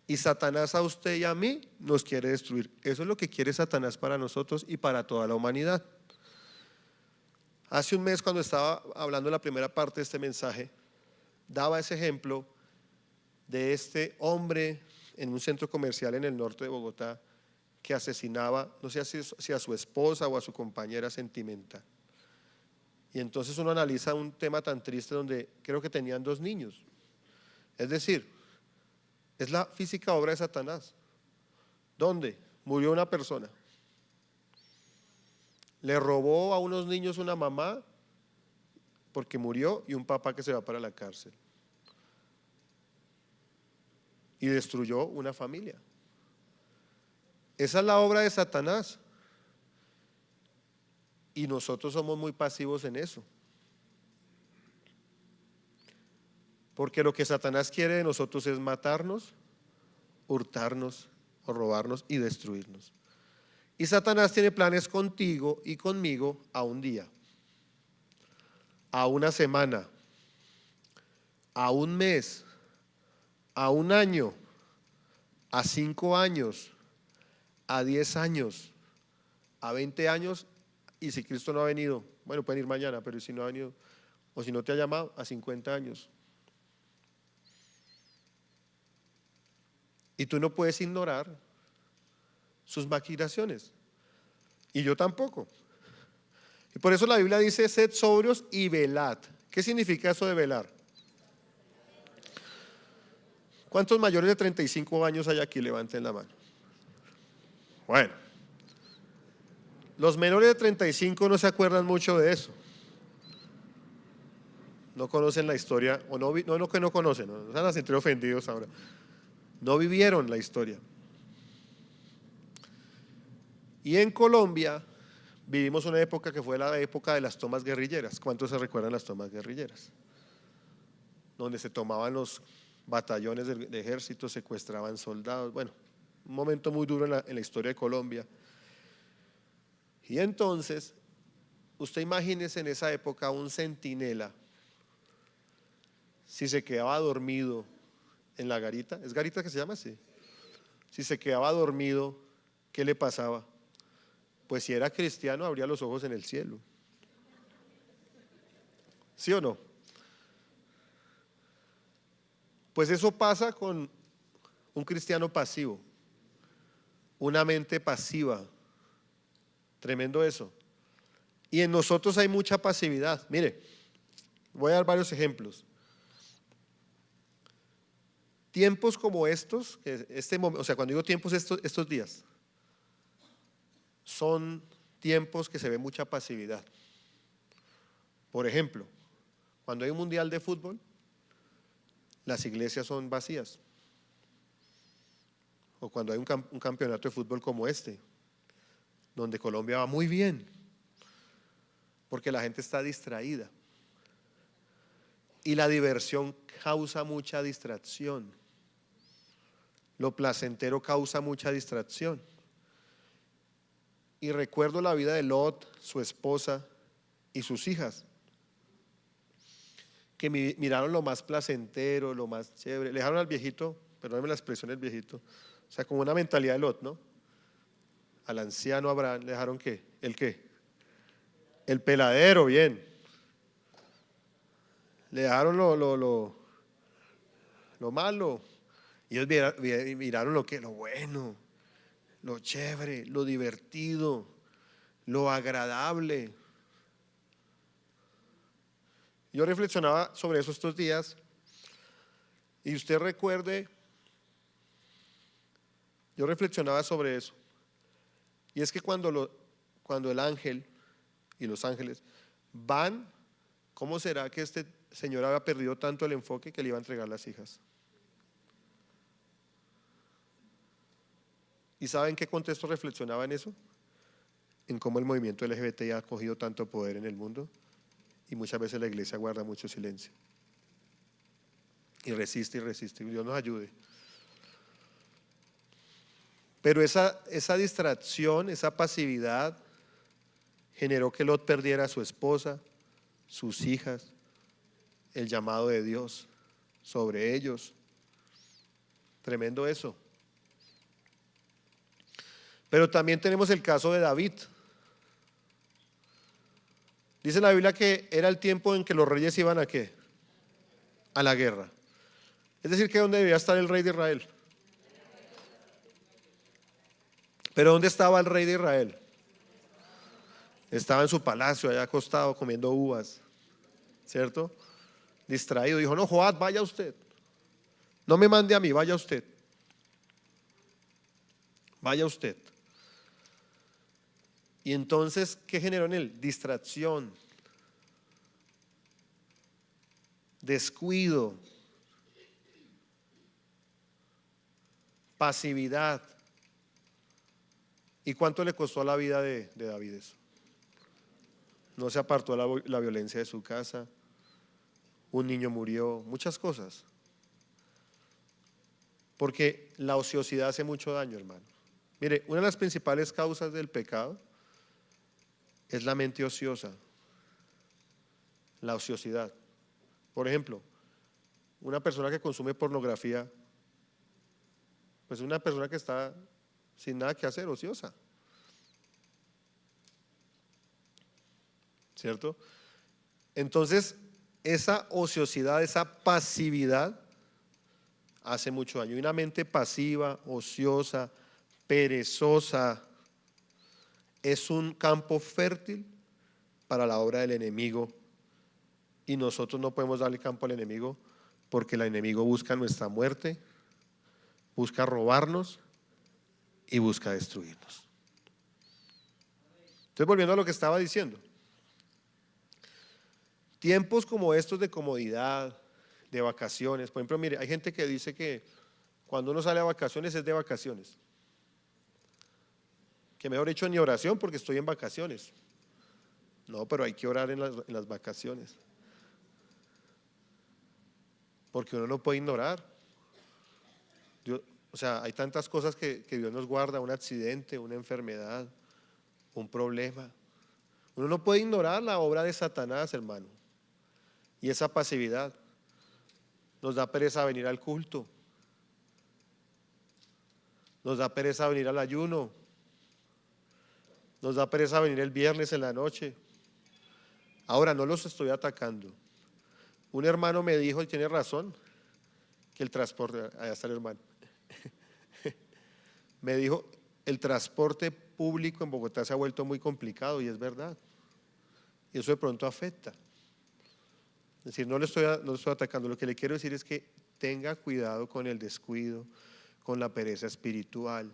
Y Satanás a usted y a mí nos quiere destruir. Eso es lo que quiere Satanás para nosotros y para toda la humanidad. Hace un mes, cuando estaba hablando la primera parte de este mensaje, daba ese ejemplo de este hombre en un centro comercial en el norte de Bogotá que asesinaba, no sé si a su esposa o a su compañera sentimental. Y entonces uno analiza un tema tan triste donde creo que tenían 2 niños. Es decir, es la física obra de Satanás. ¿Dónde? Murió una persona. Le robó a unos niños una mamá porque murió y un papá que se va para la cárcel. Y destruyó una familia. Esa es la obra de Satanás. Y nosotros somos muy pasivos en eso. Porque lo que Satanás quiere de nosotros es matarnos, hurtarnos o robarnos y destruirnos. Y Satanás tiene planes contigo y conmigo a un día, a una semana, a un mes, a un año, a 5 años, a 10 años, a 20 años, y si Cristo no ha venido, bueno, pueden ir mañana, pero si no ha venido, o si no te ha llamado, a 50 años. Y tú no puedes ignorar sus maquinaciones. Y yo tampoco. Y por eso la Biblia dice: sed sobrios y velad. ¿Qué significa eso de velar? ¿Cuántos mayores de 35 años hay aquí? Levanten la mano. Bueno, los menores de 35 no se acuerdan mucho de eso. No conocen la historia, o no que no conocen, no se van a sentir ofendidos ahora. No vivieron la historia. Y en Colombia vivimos una época que fue la época de las tomas guerrilleras. ¿Cuántos se recuerdan las tomas guerrilleras? Donde se tomaban los batallones de ejército, secuestraban soldados. Bueno, un momento muy duro en la historia de Colombia. Y entonces, usted imagínese en esa época un centinela, si se quedaba dormido en la garita, ¿es garita que se llama así? Si se quedaba dormido, ¿qué le pasaba? Pues si era cristiano, abría los ojos en el cielo. ¿Sí o no? Pues eso pasa con un cristiano pasivo, una mente pasiva. Tremendo eso. Y en nosotros hay mucha pasividad. Mire, voy a dar varios ejemplos. Tiempos como estos, o sea, cuando digo tiempos, estos días, son tiempos que se ve mucha pasividad. Por ejemplo, cuando hay un mundial de fútbol, las iglesias son vacías. O cuando hay un campeonato de fútbol como este, donde Colombia va muy bien, porque la gente está distraída. Y la diversión causa mucha distracción. Lo placentero causa mucha distracción. Y recuerdo la vida de Lot, su esposa y sus hijas, que miraron lo más placentero, lo más chévere. Le dejaron al viejito, perdónenme la expresión del viejito, o sea, como una mentalidad de Lot, ¿no? Al anciano Abraham le dejaron ¿qué? ¿El qué? El peladero, bien. Le dejaron lo malo. Y ellos miraron lo bueno, lo chévere, lo divertido, lo agradable. Yo reflexionaba sobre eso estos días y usted recuerde, yo reflexionaba sobre eso. Y es que cuando el ángel y los ángeles van, ¿cómo será que este señor había perdido tanto el enfoque que le iba a entregar las hijas? ¿Y saben qué contexto reflexionaba en eso? En cómo el movimiento LGBT ha cogido tanto poder en el mundo y muchas veces la iglesia guarda mucho silencio. Y resiste, y Dios nos ayude. Pero esa distracción, esa pasividad generó que Lot perdiera a su esposa, sus hijas, el llamado de Dios sobre ellos. Tremendo eso. Pero también tenemos el caso de David. Dice la Biblia que era el tiempo en que los reyes iban ¿a qué? A la guerra. Es decir, que ¿dónde debía estar el rey de Israel? Pero ¿dónde estaba el rey de Israel? Estaba en su palacio, allá acostado, comiendo uvas, ¿cierto? Distraído. Dijo, no, Joab, vaya usted. No me mande a mí, vaya usted. Vaya usted. Y entonces, ¿qué generó en él? Distracción, descuido, pasividad. ¿Y cuánto le costó a la vida de David eso? No se apartó la violencia de su casa, un niño murió, muchas cosas. Porque la ociosidad hace mucho daño, hermano. Mire, una de las principales causas del pecado es la mente ociosa, la ociosidad. Por ejemplo, una persona que consume pornografía, pues es una persona que está sin nada que hacer, ociosa. ¿Cierto? Entonces, esa ociosidad, esa pasividad hace mucho daño. Y una mente pasiva, ociosa, perezosa, es un campo fértil para la obra del enemigo. Y nosotros no podemos darle campo al enemigo porque el enemigo busca nuestra muerte, busca robarnos y busca destruirnos. Entonces, volviendo a lo que estaba diciendo, tiempos como estos de comodidad, de vacaciones, por ejemplo, mire, hay gente que dice que cuando uno sale a vacaciones es de vacaciones, que mejor dicho ni oración porque estoy en vacaciones. No, pero hay que orar en las vacaciones, porque uno no puede ignorar. O sea, hay tantas cosas que Dios nos guarda, un accidente, una enfermedad, un problema. Uno no puede ignorar la obra de Satanás, hermano. Y esa pasividad nos da pereza venir al culto, nos da pereza venir al ayuno, nos da pereza venir el viernes en la noche. Ahora, no los estoy atacando. Un hermano me dijo, y tiene razón, que el transporte, allá está el hermano, me dijo, el transporte público en Bogotá se ha vuelto muy complicado y es verdad. Y eso de pronto afecta. Es decir, no le estoy atacando, lo que le quiero decir es que tenga cuidado con el descuido, con la pereza espiritual.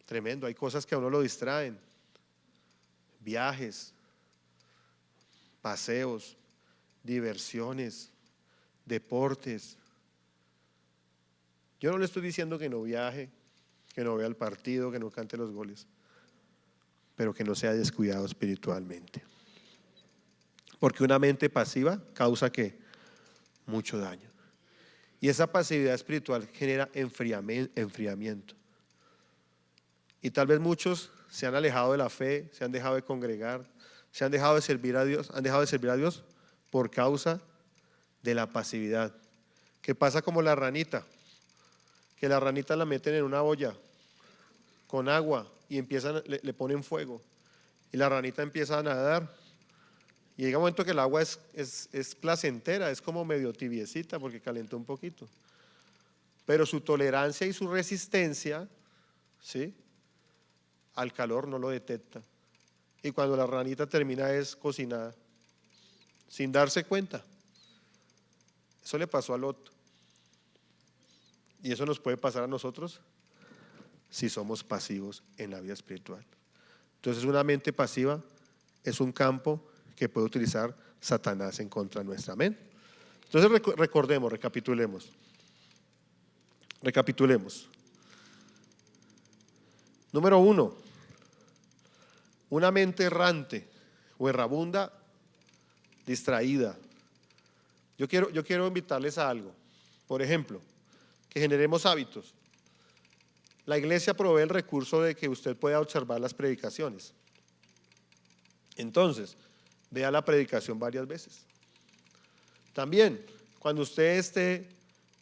Tremendo, hay cosas que a uno lo distraen. viajes, paseos, diversiones, deportes. Yo no le estoy diciendo que no viaje, que no vea el partido, que no cante los goles, pero que no sea descuidado espiritualmente. Porque una mente pasiva causa ¿qué? Mucho daño. Y esa pasividad espiritual genera enfriamiento. Y tal vez muchos se han alejado de la fe, se han dejado de congregar, se han dejado de servir a Dios, por causa de la pasividad. Que pasa como la ranita, que la ranita la meten en una olla con agua y le ponen fuego. Y la ranita empieza a nadar. Y llega un momento que el agua es placentera, es como medio tibiecita porque calentó un poquito. Pero su tolerancia y su resistencia, ¿sí?, al calor no lo detecta. Y cuando la ranita termina es cocinada, sin darse cuenta. Eso le pasó a Lot. Y eso nos puede pasar a nosotros si somos pasivos en la vida espiritual. Entonces una mente pasiva es un campo que puede utilizar Satanás en contra nuestra mente. Entonces recapitulemos. Número 1, una mente errante o errabunda, distraída. Yo quiero invitarles a algo. Por ejemplo, que generemos hábitos. La iglesia provee el recurso de que usted pueda observar las predicaciones. Entonces, vea la predicación varias veces. También, cuando usted esté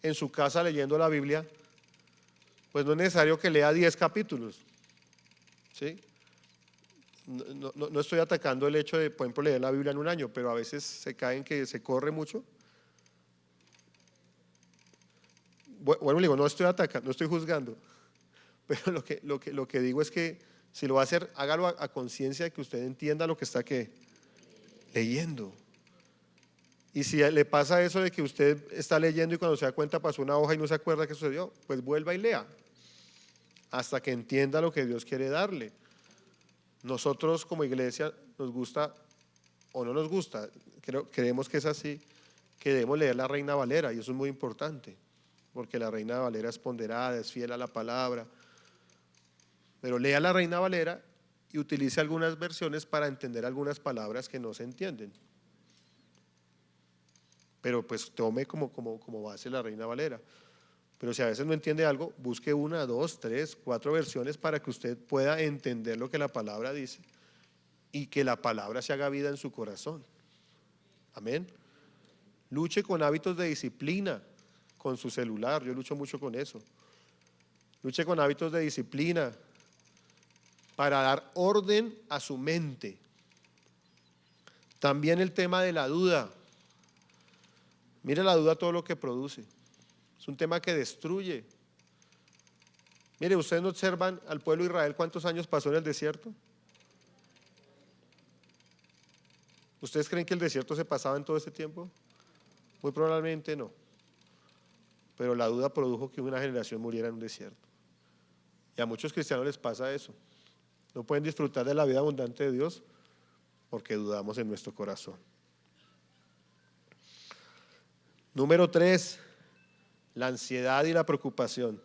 en su casa leyendo la Biblia, pues no es necesario que lea 10 capítulos. ¿Sí? No estoy atacando el hecho de, por ejemplo, leer la Biblia en un año, pero a veces se caen que se corre mucho. Bueno, digo, no estoy atacando, no estoy juzgando, pero lo que digo es que si lo va a hacer, hágalo a conciencia de que usted entienda lo que está leyendo. Y si le pasa eso de que usted está leyendo y cuando se da cuenta pasó una hoja y no se acuerda qué sucedió, pues vuelva y lea hasta que entienda lo que Dios quiere darle. Nosotros como iglesia nos gusta o no nos gusta, creemos que es así, que debemos leer la Reina Valera, y eso es muy importante, porque la Reina Valera es ponderada, es fiel a la palabra. Pero lea la Reina Valera y utilice algunas versiones para entender algunas palabras que no se entienden. Pero pues tome como base la Reina Valera. Pero si a veces no entiende algo, busque 1, 2, 3, 4 versiones para que usted pueda entender lo que la palabra dice y que la palabra se haga vida en su corazón. Amén. Luche con hábitos de disciplina, con su celular. Yo lucho mucho con eso. Luche con hábitos de disciplina para dar orden a su mente. También el tema de la duda. Mire la duda todo lo que produce. Es un tema que destruye. Mire, ustedes no observan al pueblo de Israel cuántos años pasó en el desierto. ¿Ustedes creen que el desierto se pasaba en todo ese tiempo? Muy probablemente no. Pero la duda produjo que una generación muriera en un desierto. Y a muchos cristianos les pasa eso. No pueden disfrutar de la vida abundante de Dios porque dudamos en nuestro corazón. Número 3, la ansiedad y la preocupación.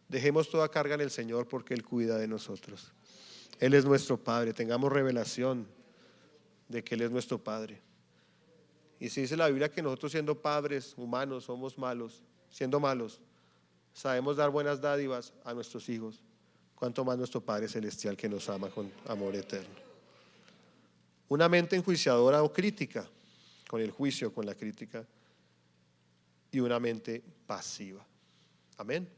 Dejemos toda carga en el Señor porque Él cuida de nosotros. Él es nuestro Padre. Tengamos revelación de que Él es nuestro Padre. Y si dice la Biblia que nosotros siendo padres humanos somos malos, siendo malos, sabemos dar buenas dádivas a nuestros hijos, cuanto más nuestro Padre Celestial que nos ama con amor eterno. Una mente enjuiciadora o crítica, con el juicio, con la crítica, y una mente pasiva. Amén.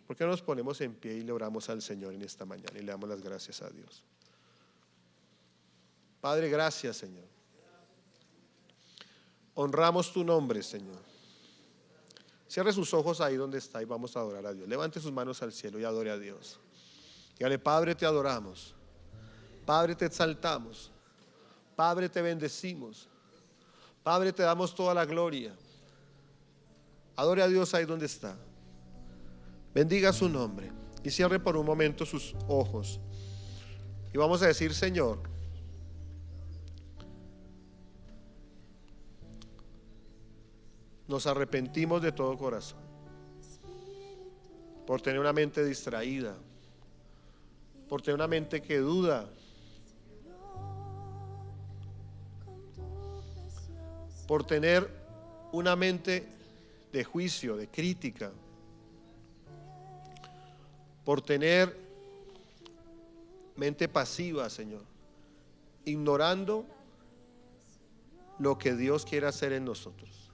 ¿Por qué no nos ponemos en pie y le oramos al Señor en esta mañana y le damos las gracias a Dios? Padre, gracias, Señor. Honramos tu nombre, Señor. Cierre sus ojos ahí donde está y vamos a adorar a Dios. Levante sus manos al cielo y adore a Dios. Dígale: Padre, te adoramos. Padre, te exaltamos. Padre, te bendecimos. Padre, te damos toda la gloria. Adore a Dios ahí donde está. Bendiga su nombre y cierre por un momento sus ojos. Y vamos a decir: Señor, nos arrepentimos de todo corazón por tener una mente distraída, por tener una mente que duda, por tener una mente de juicio, de crítica, por tener mente pasiva, Señor, ignorando lo que Dios quiere hacer en nosotros.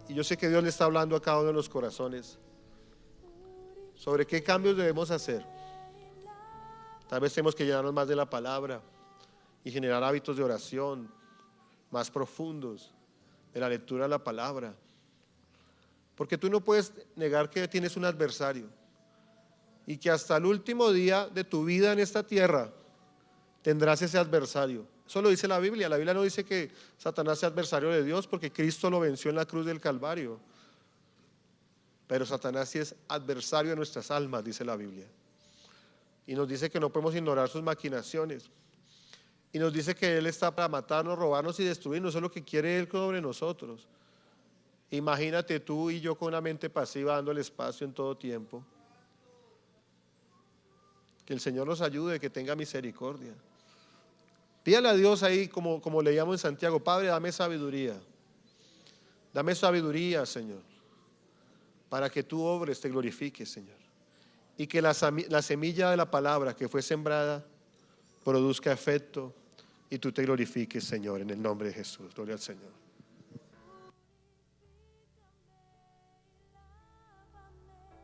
Y yo sé que Dios le está hablando a cada uno de los corazones sobre qué cambios debemos hacer. Tal vez tenemos que llenarnos más de la palabra y generar hábitos de oración más profundos, de la lectura de la palabra. Porque tú no puedes negar que tienes un adversario y que hasta el último día de tu vida en esta tierra tendrás ese adversario. Eso lo dice la Biblia. La Biblia no dice que Satanás sea adversario de Dios, porque Cristo lo venció en la cruz del Calvario. Pero Satanás sí es adversario de nuestras almas, dice la Biblia. Y nos dice que no podemos ignorar sus maquinaciones. Y nos dice que Él está para matarnos, robarnos y destruirnos. Eso es lo que quiere Él sobre nosotros. Imagínate tú y yo con una mente pasiva dando el espacio en todo tiempo. Que el Señor nos ayude, que tenga misericordia. Pídale a Dios ahí, como leíamos en Santiago: Padre, dame sabiduría. Dame sabiduría, Señor, para que tú obres, te glorifiques, Señor. Y que la semilla de la palabra que fue sembrada produzca efecto y tú te glorifiques, Señor, en el nombre de Jesús. Gloria al Señor.